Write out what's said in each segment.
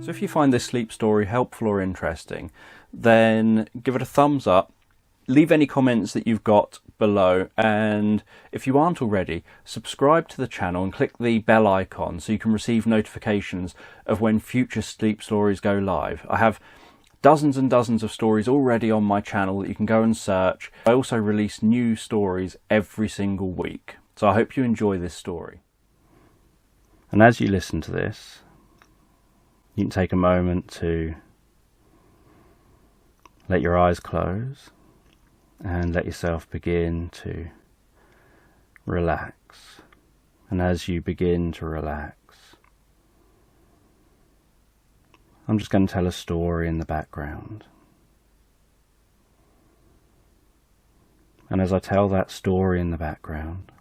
So if you find this sleep story helpful or interesting, then give it a thumbs up, leave any comments that you've got below, and if you aren't already, subscribe to the channel and click the bell icon so you can receive notifications of when future sleep stories go live. I have dozens and dozens of stories already on my channel that you can go and search. I also release new stories every single week, so I hope you enjoy this story. And as you listen to this, you can take a moment to let your eyes close and let yourself begin to relax. And as you begin to relax, I'm just going to tell a story in the background. And as I tell that story in the background,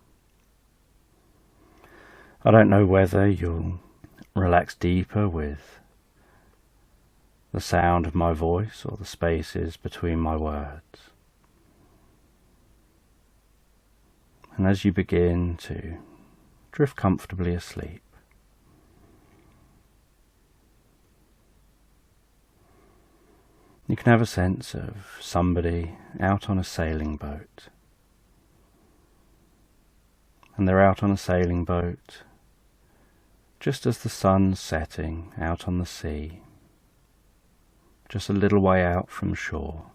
I don't know whether you'll relax deeper with the sound of my voice or the spaces between my words. And as you begin to drift comfortably asleep, you can have a sense of somebody out on a sailing boat. And they're out on a sailing boat just as the sun's setting out on the sea, just a little way out from shore.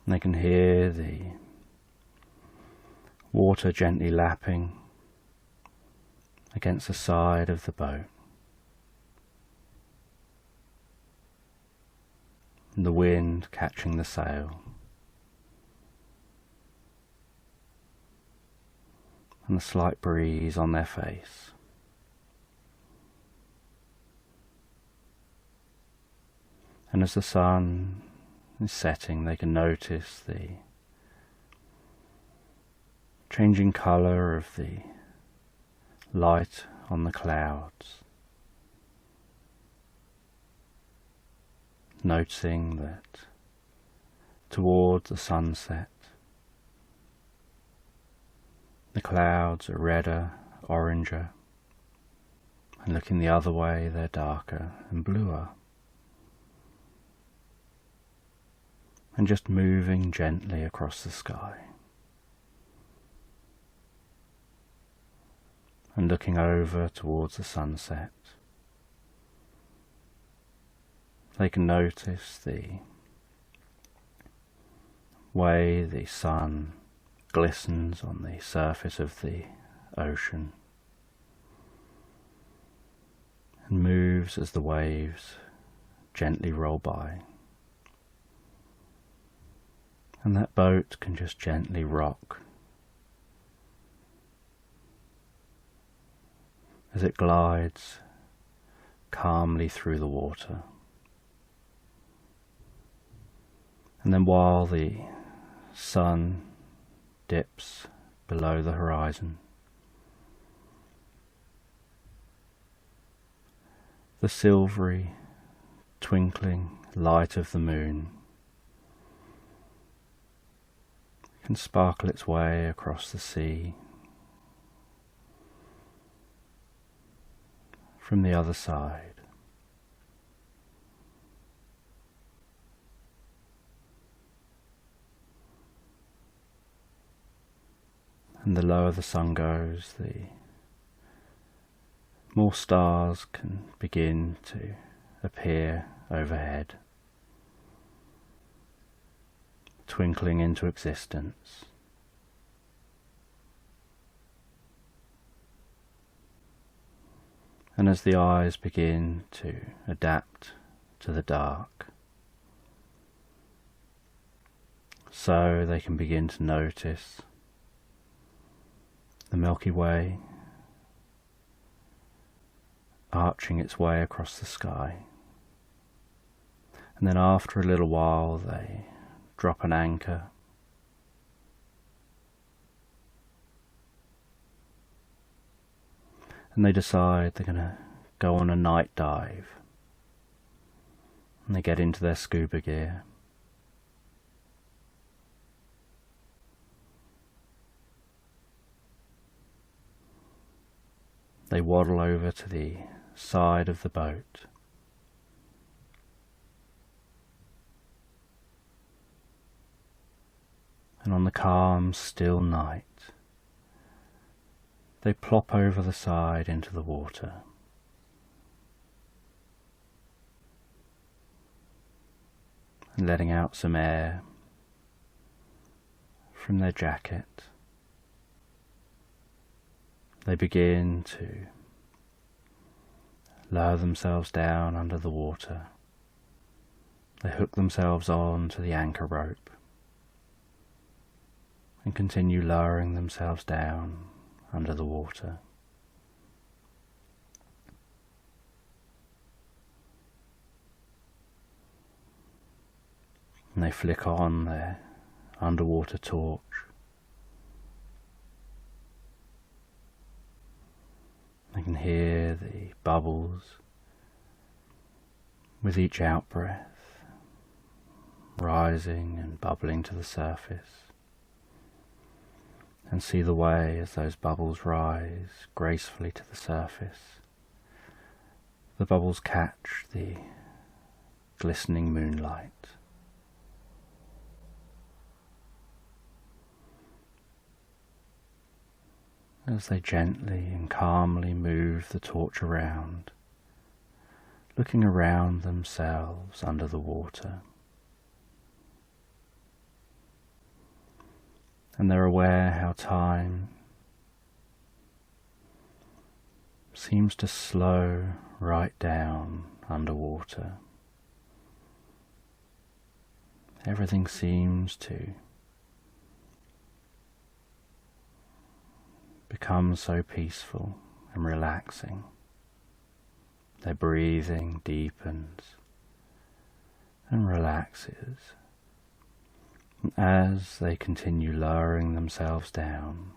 And they can hear the water gently lapping against the side of the boat. And the wind catching the sail. And the slight breeze on their face. And as the sun is setting, they can notice the changing colour of the light on the clouds, noticing that towards the sunset the clouds are redder, oranger, and looking the other way they're darker and bluer. And just moving gently across the sky. And looking over towards the sunset, they can notice the way the sun glistens on the surface of the ocean and moves as the waves gently roll by. And that boat can just gently rock as it glides calmly through the water. And then while the sun dips below the horizon, the silvery twinkling light of the moon can sparkle its way across the sea from the other side. And the lower the sun goes, the more stars can begin to appear overhead, twinkling into existence. And as the eyes begin to adapt to the dark, so they can begin to notice the Milky Way arching its way across the sky. And then after a little while they drop an anchor and they decide they're going to go on a night dive, and they get into their scuba gear. They waddle over to the side of the boat. And on the calm, still night, they plop over the side into the water. And letting out some air from their jacket, they begin to lower themselves down under the water. They hook themselves on to the anchor rope and continue lowering themselves down under the water. And they flick on their underwater torch. They can hear the bubbles with each out-breath rising and bubbling to the surface, and see the way as those bubbles rise gracefully to the surface. The bubbles catch the glistening moonlight. As they gently and calmly move the torch around, looking around themselves under the water. And they're aware how time seems to slow right down underwater. Everything seems to become so peaceful and relaxing. Their breathing deepens and relaxes. And as they continue lowering themselves down,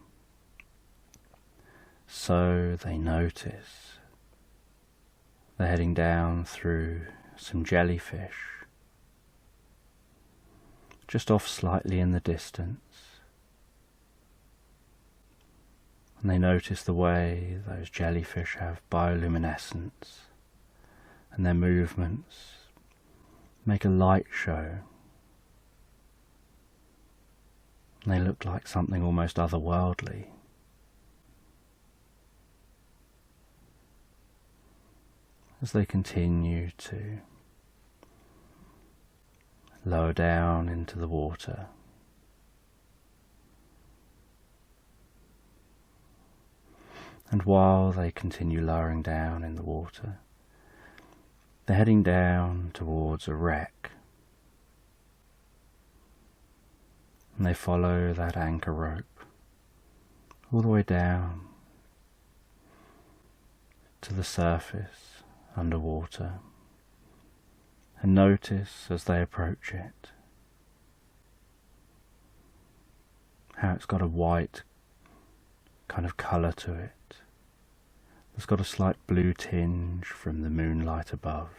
so they notice they're heading down through some jellyfish, just off slightly in the distance. And they notice the way those jellyfish have bioluminescence, and their movements make a light show. And they look like something almost otherworldly. As they continue to lower down into the water, and while they continue lowering down in the water, they're heading down towards a wreck. And they follow that anchor rope all the way down to the surface underwater, and notice as they approach it how it's got a white kind of colour to it. It's got a slight blue tinge from the moonlight above.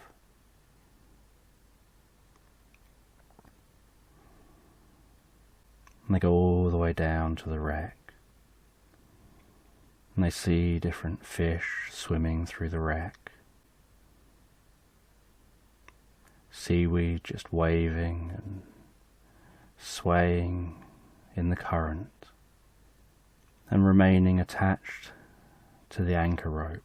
And they go all the way down to the wreck, and they see different fish swimming through the wreck, seaweed just waving and swaying in the current and remaining attached to the anchor rope.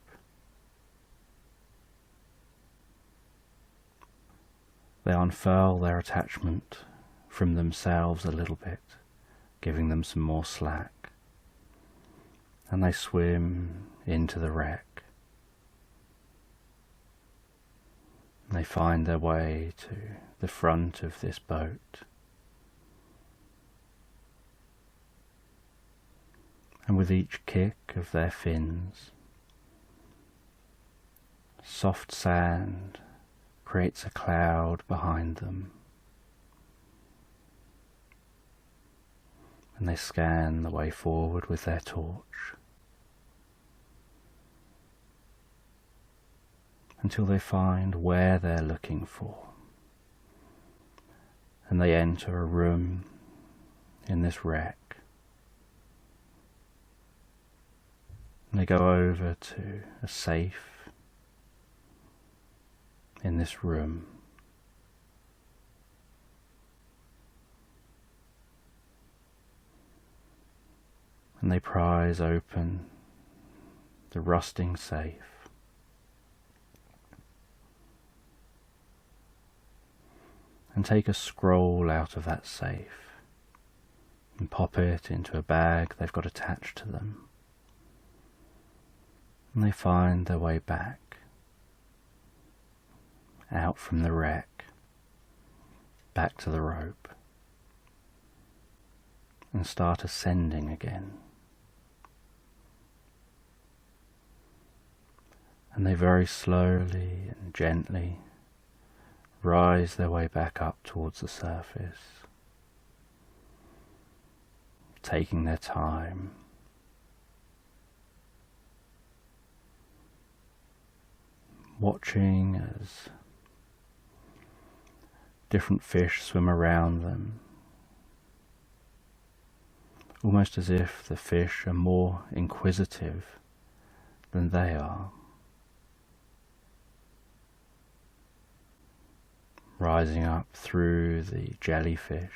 They unfurl their attachment from themselves a little bit, giving them some more slack, and they swim into the wreck. They find their way to the front of this boat, and with each kick of their fins, soft sand creates a cloud behind them, and they scan the way forward with their torch until they find where they're looking for, and they enter a room in this wreck. And they go over to a safe in this room. And they prise open the rusting safe. And take a scroll out of that safe and pop it into a bag they've got attached to them. And they find their way back, out from the wreck, back to the rope, and start ascending again. And they very slowly and gently rise their way back up towards the surface, taking their time, watching as different fish swim around them, almost as if the fish are more inquisitive than they are. Rising up through the jellyfish,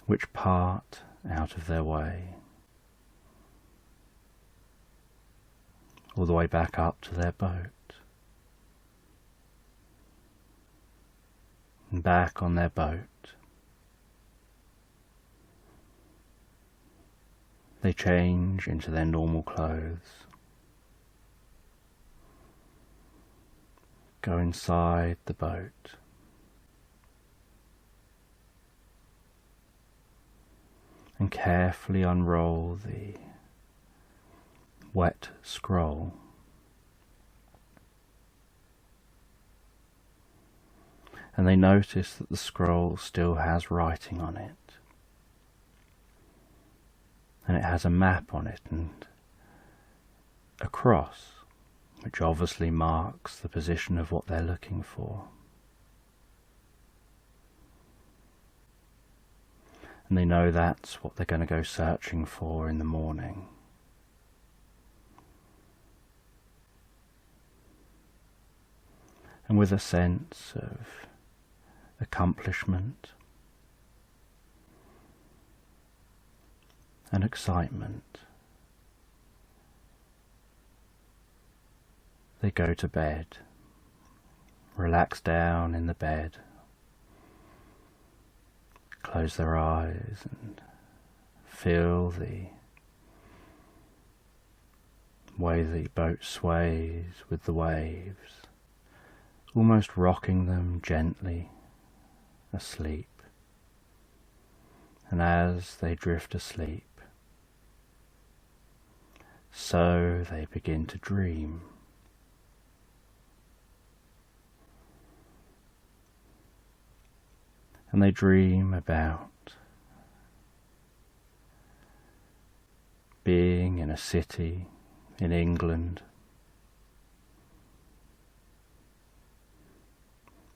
which part out of their way, all the way back up to their boat, and back on their boat. They change into their normal clothes, go inside the boat, and carefully unroll the wet scroll. And they notice that the scroll still has writing on it, and it has a map on it and a cross, which obviously marks the position of what they're looking for. And they know that's what they're going to go searching for in the morning. And with a sense of accomplishment and excitement, they go to bed, relax down in the bed, close their eyes and feel the way the boat sways with the waves, almost rocking them gently asleep. And as they drift asleep, so they begin to dream. And they dream about being in a city in England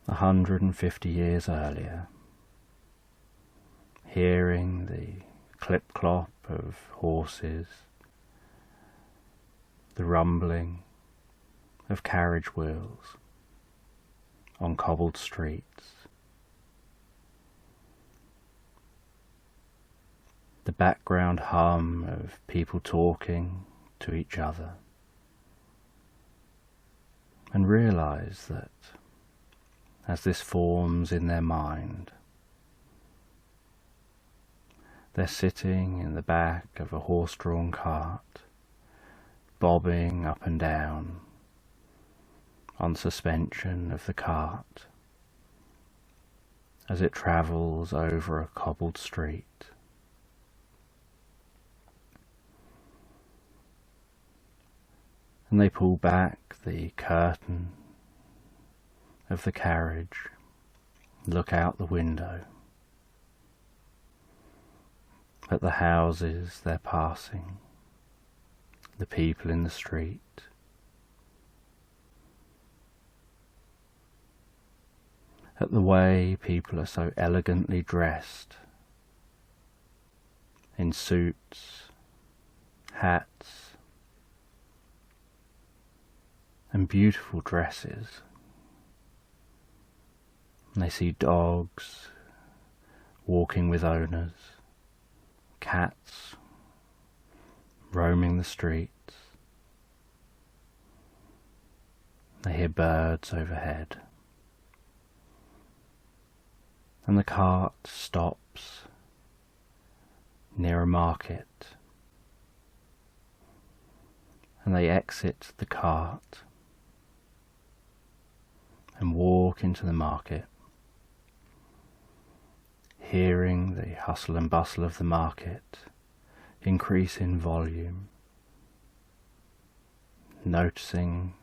150 years earlier, hearing the clip-clop of horses, the rumbling of carriage wheels on cobbled streets, the background hum of people talking to each other, and realize that as this forms in their mind, they're sitting in the back of a horse-drawn cart, bobbing up and down on suspension of the cart as it travels over a cobbled street. And they pull back the curtain of the carriage, look out the window at the houses they're passing, the people in the street, at the way people are so elegantly dressed in suits, hats, and beautiful dresses. And they see dogs walking with owners, cats roaming the streets. They hear birds overhead. And the cart stops near a market. And they exit the cart and walk into the market, hearing the hustle and bustle of the market increase in volume, noticing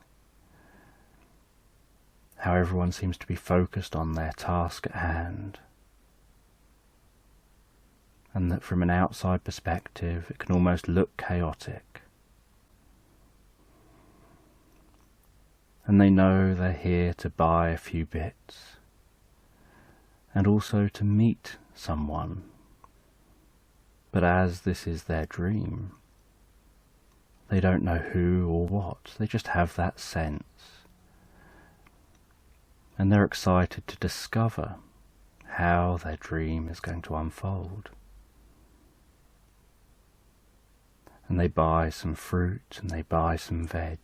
how everyone seems to be focused on their task at hand, and that from an outside perspective it can almost look chaotic. And they know they're here to buy a few bits, and also to meet someone. But as this is their dream, they don't know who or what, they just have that sense. And they're excited to discover how their dream is going to unfold. And they buy some fruit and they buy some veg.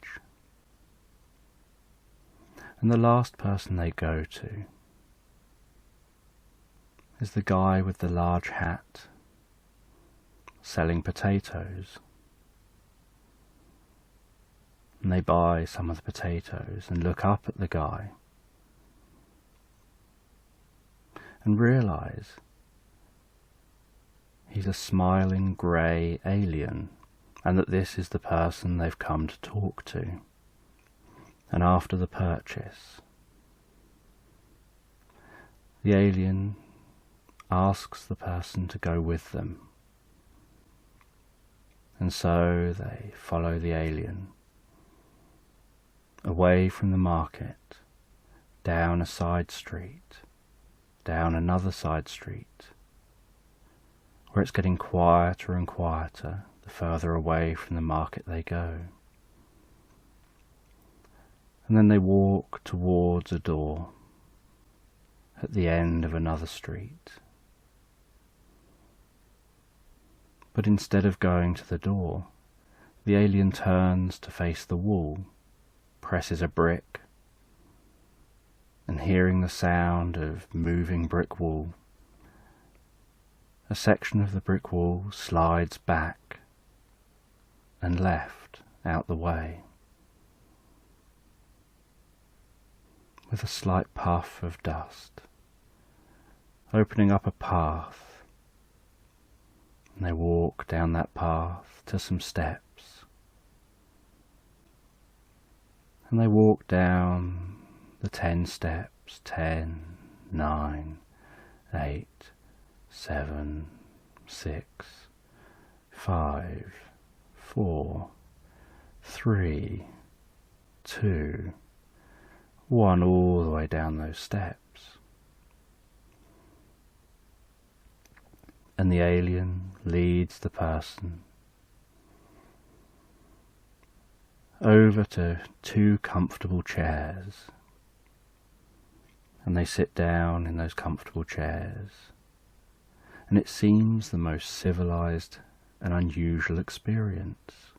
And the last person they go to is the guy with the large hat selling potatoes. And they buy some of the potatoes and look up at the guy and realize he's a smiling grey alien, and that this is the person they've come to talk to. And after the purchase, the alien asks the person to go with them. And so they follow the alien away from the market, down a side street, down another side street, where it's getting quieter and quieter the further away from the market they go. And then they walk towards a door at the end of another street. But instead of going to the door, the alien turns to face the wall, presses a brick, and hearing the sound of moving brick wall, a section of the brick wall slides back and left out the way, with a slight puff of dust, opening up a path. And they walk down that path to some steps. And they walk down the 10 steps, 10, 9, 8, 7, 6, 5, 4, 3, 2, 1, all the way down those steps. And the alien leads the person over to 2 comfortable chairs, and they sit down in those comfortable chairs, and it seems the most civilized and unusual experience.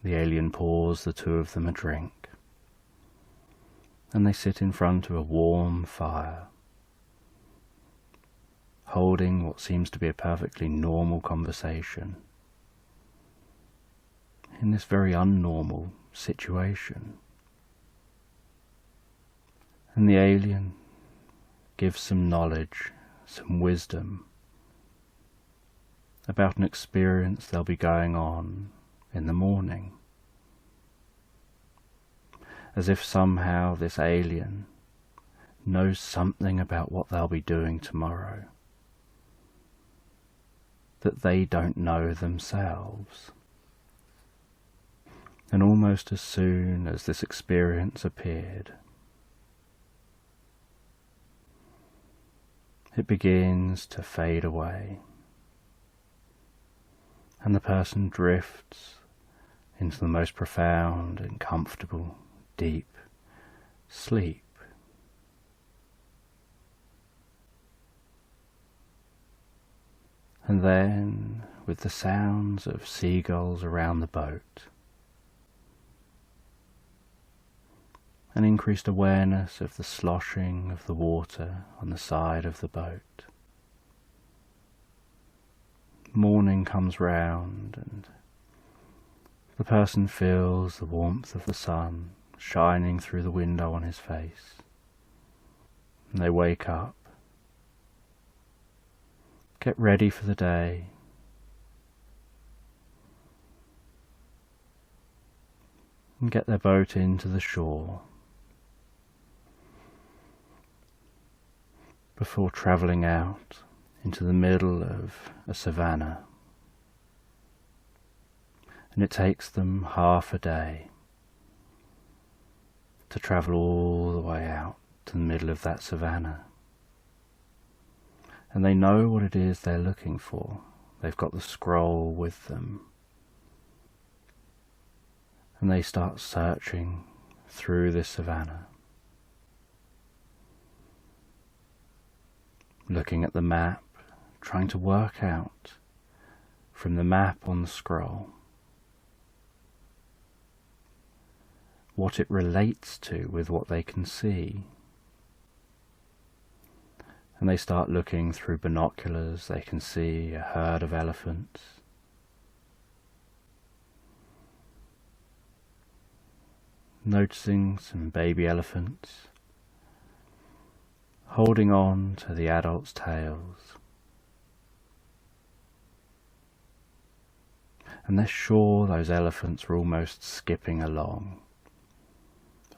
The alien pours the 2 of them a drink, and they sit in front of a warm fire, holding what seems to be a perfectly normal conversation in this very unnormal situation. And the alien gives some knowledge, some wisdom about an experience they'll be going on in the morning, as if somehow this alien knows something about what they'll be doing tomorrow that they don't know themselves. And almost as soon as this experience appeared, it begins to fade away, and the person drifts into the most profound and comfortable, deep sleep. And then, with the sounds of seagulls around the boat, an increased awareness of the sloshing of the water on the side of the boat. Morning comes round and the person feels the warmth of the sun shining through the window on his face. And they wake up, get ready for the day, and get their boat into the shore before travelling out into the middle of a savannah. And it takes them half a day to travel all the way out to the middle of that savannah. And they know what it is they're looking for. They've got the scroll with them. And they start searching through this savannah, looking at the map, trying to work out from the map on the scroll what it relates to with what they can see. And they start looking through binoculars. They can see a herd of elephants. Noticing some baby elephants holding on to the adults' tails. And they're sure those elephants are almost skipping along,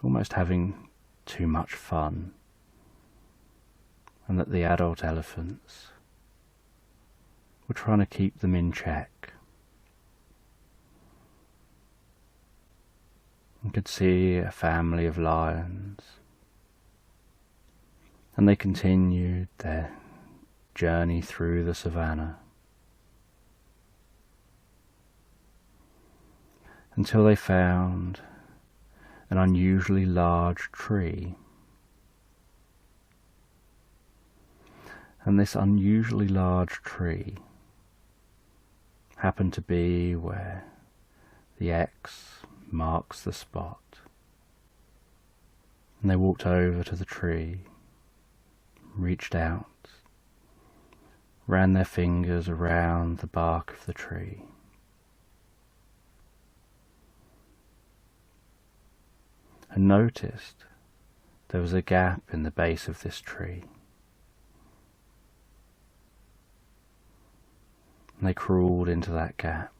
almost having too much fun, and that the adult elephants were trying to keep them in check. You could see a family of lions, and they continued their journey through the savannah until they found an unusually large tree. And this unusually large tree happened to be where the X marks the spot. And they walked over to the tree, reached out, ran their fingers around the bark of the tree. And noticed there was a gap in the base of this tree. And they crawled into that gap,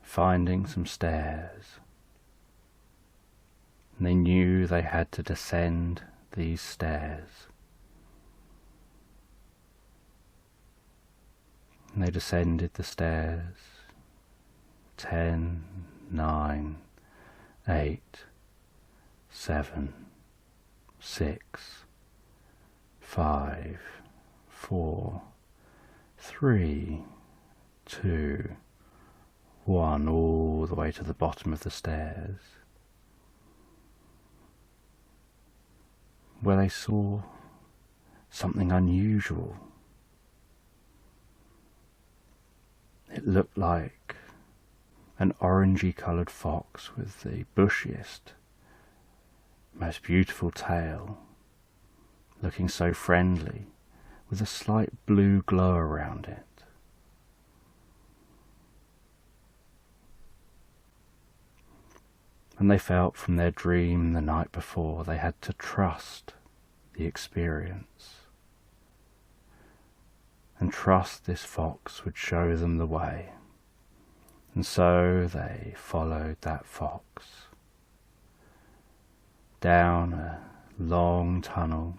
finding some stairs. And they knew they had to descend these stairs. And they descended the stairs. 10, 9, 8, 7, 6, 5, 4, 3, 2, 1, all the way to the bottom of the stairs, where they saw something unusual. It looked like an orangey coloured fox with the bushiest, most beautiful tail, looking so friendly, with a slight blue glow around it. And they felt from their dream the night before they had to trust the experience and trust this fox would show them the way. And so they followed that fox down a long tunnel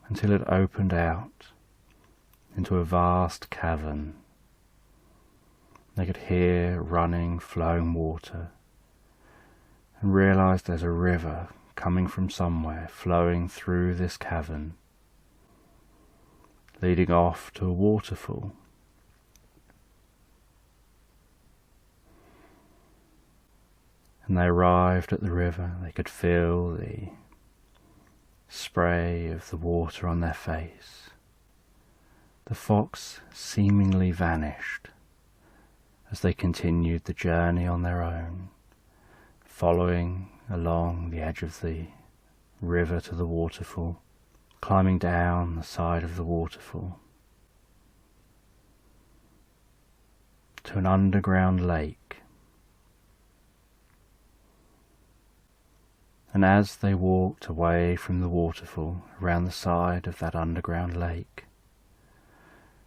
until it opened out into a vast cavern. They could hear running, flowing water and realised there's a river coming from somewhere, flowing through this cavern, leading off to a waterfall. and they arrived at the river. They could feel the spray of the water on their face. The fox seemingly vanished as they continued the journey on their own, following along the edge of the river to the waterfall, climbing down the side of the waterfall to an underground lake. And as they walked away from the waterfall around the side of that underground lake,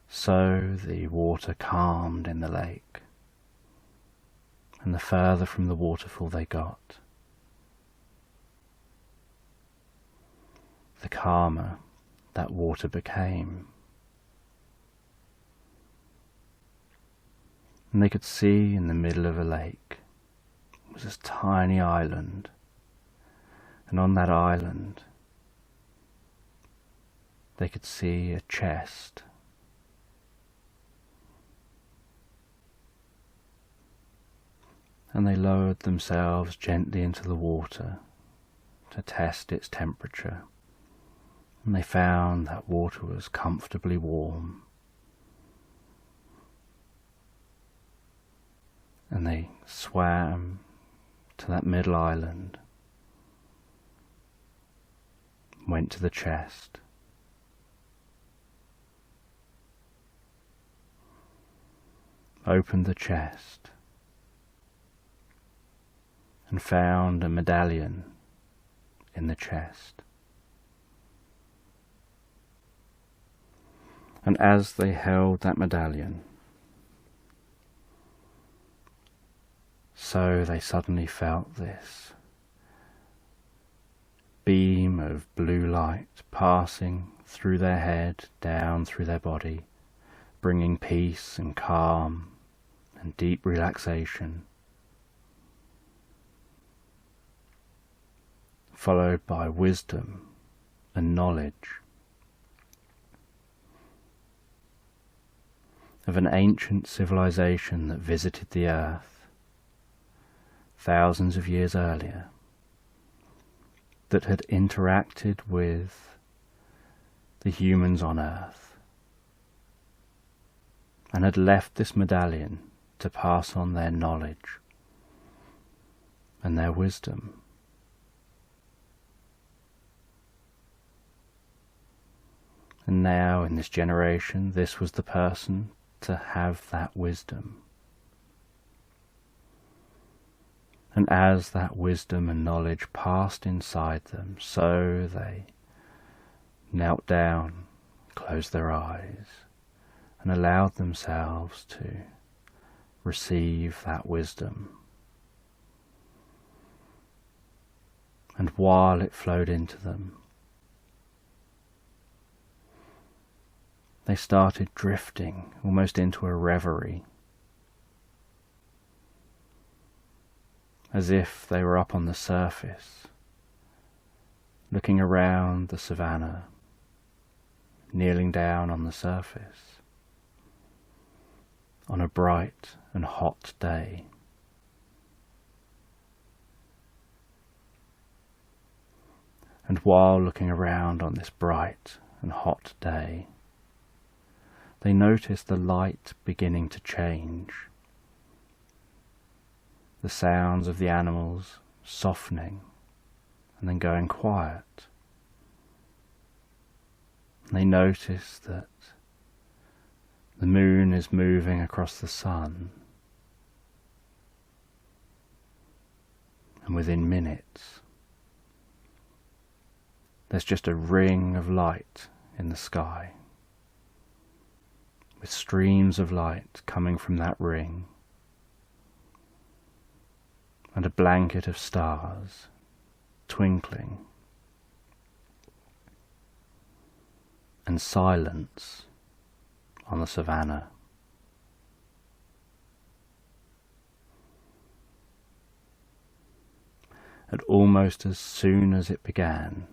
so the water calmed in the lake, and the further from the waterfall they got, the calmer that water became. And they could see in the middle of a lake was this tiny island, and on that island they could see a chest. And they lowered themselves gently into the water to test its temperature, and they found that water was comfortably warm. And they swam to that middle island, went to the chest, opened the chest, and found a medallion in the chest. And as they held that medallion, so they suddenly felt this beam of blue light passing through their head, down through their body, bringing peace and calm and deep relaxation, followed by wisdom and knowledge of an ancient civilization that visited the earth thousands of years earlier, that had interacted with the humans on earth and had left this medallion to pass on their knowledge and their wisdom. And now in this generation, this was the person to have that wisdom. And as that wisdom and knowledge passed inside them, so they knelt down, closed their eyes, and allowed themselves to receive that wisdom. And while it flowed into them, they started drifting almost into a reverie, as if they were up on the surface, looking around the savannah, kneeling down on the surface, on a bright and hot day. And while looking around on this bright and hot day, they noticed the light beginning to change, the sounds of the animals softening and then going quiet. And they noticed that the moon is moving across the sun, and within minutes there's just a ring of light in the sky, with streams of light coming from that ring, and a blanket of stars twinkling, and silence on the savannah. And almost as soon as it began,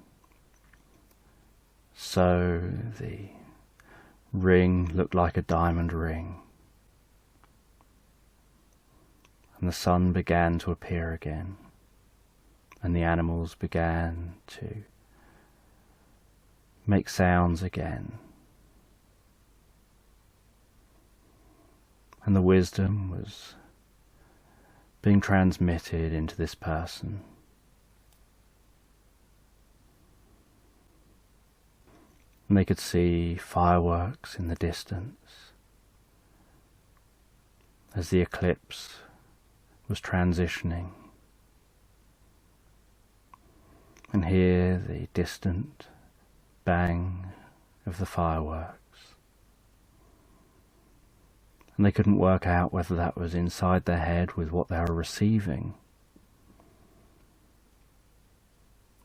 so the ring looked like a diamond ring, and the sun began to appear again, and the animals began to make sounds again, and the wisdom was being transmitted into this person. And they could see fireworks in the distance as the eclipse was transitioning, and hear the distant bang of the fireworks. And they couldn't work out whether that was inside their head with what they were receiving,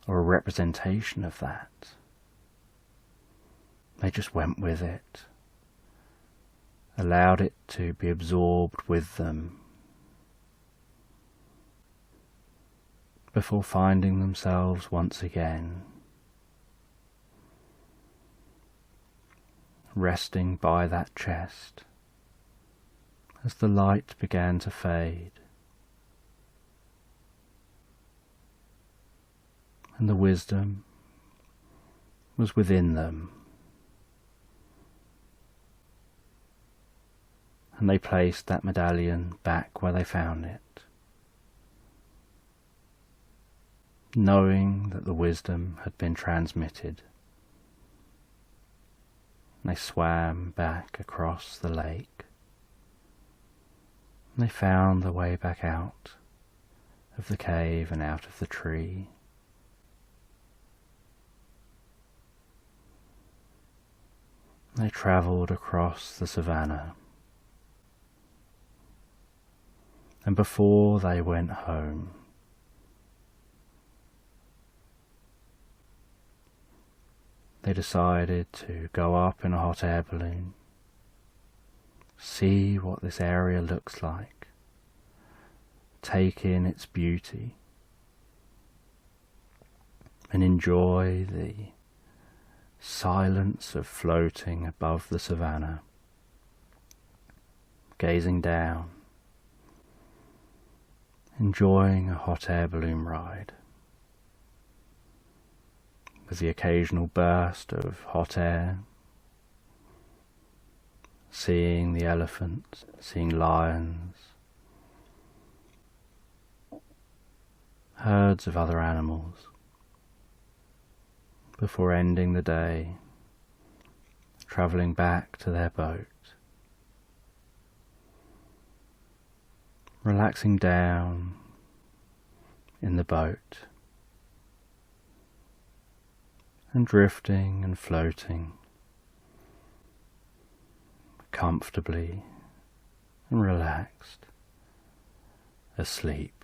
or a representation of that. They just went with it, allowed it to be absorbed with them, before finding themselves once again resting by that chest as the light began to fade and the wisdom was within them. And they placed that medallion back where they found it, knowing that the wisdom had been transmitted. They swam back across the lake, and they found their way back out of the cave and out of the tree. They travelled across the savannah, and before they went home, they decided to go up in a hot air balloon, see what this area looks like, take in its beauty, and enjoy the silence of floating above the savannah, gazing down, enjoying a hot air balloon ride, with the occasional burst of hot air, seeing the elephants, seeing lions, herds of other animals, before ending the day, travelling back to their boat, relaxing down in the boat, and drifting and floating comfortably and relaxed, asleep.